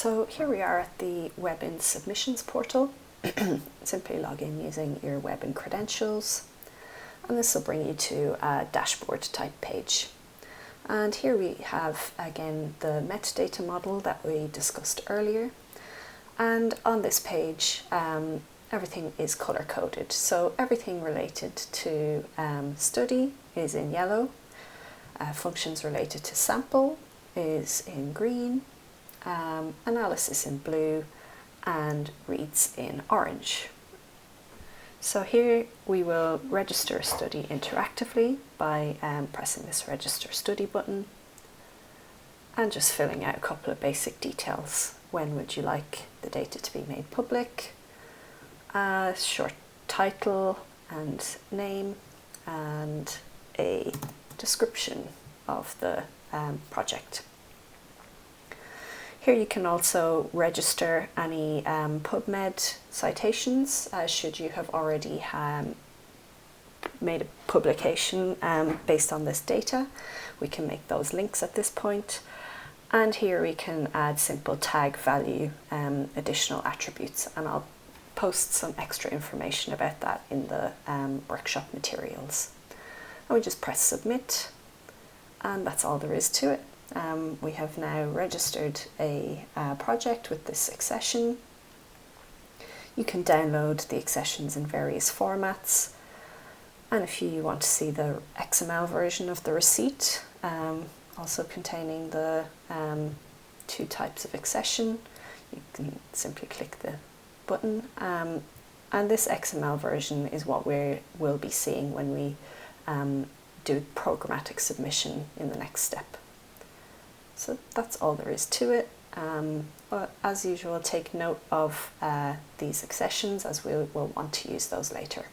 So here we are at the Webin submissions portal. Simply log in using your Webin credentials, and this will bring you to a dashboard type page. And here we have again the metadata model that we discussed earlier, and on this page everything is color coded, so everything related to study is in yellow, functions related to sample is in green, analysis in blue, and reads in orange. So here we will register a study interactively by pressing this register study button and just filling out a couple of basic details. When would you like the data to be made public? A short title and name, and a description of the project. Here you can also register any PubMed citations should you have already made a publication based on this data. We can make those links at this point. And here we can add simple tag value additional attributes, and I'll post some extra information about that in the workshop materials. And we just press submit, and that's all there is to it. We have now registered a project with this accession. You can download the accessions in various formats, and if you want to see the XML version of the receipt, also containing the two types of accession, you can simply click the button, and this XML version is what we will be seeing when we do programmatic submission in the next step. So that's all there is to it. But as usual, take note of these accessions, as we will want to use those later.